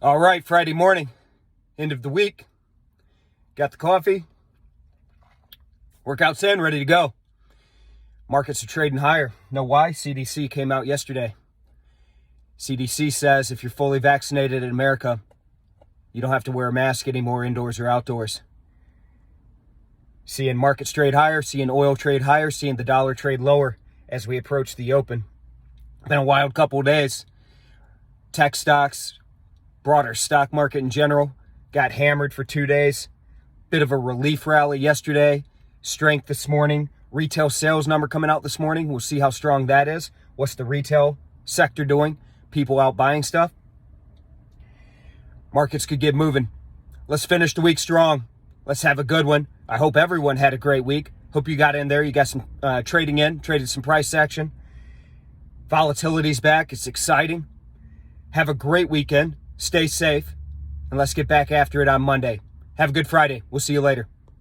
All right, Friday morning, end of the week. Got the coffee. Workout's in, ready to go. Markets are trading higher. Know why? CDC came out yesterday. CDC says if you're fully vaccinated in America, you don't have to wear a mask anymore indoors or outdoors. Seeing markets trade higher, seeing oil trade higher, seeing the dollar trade lower as we approach the open. Been a wild couple of days. Tech stocks, broader stock market in general, got hammered for 2 days. Bit of a relief rally yesterday. Strength this morning. Retail sales number coming out this morning. We'll see how strong that is. What's the retail sector doing? People out buying stuff. Markets could get moving. Let's finish the week strong. Let's have a good one. I hope everyone had a great week. Hope you got in there. You got some traded some price action. Volatility's back. It's exciting. Have a great weekend. Stay safe. And let's get back after it on Monday. Have a good Friday. We'll see you later.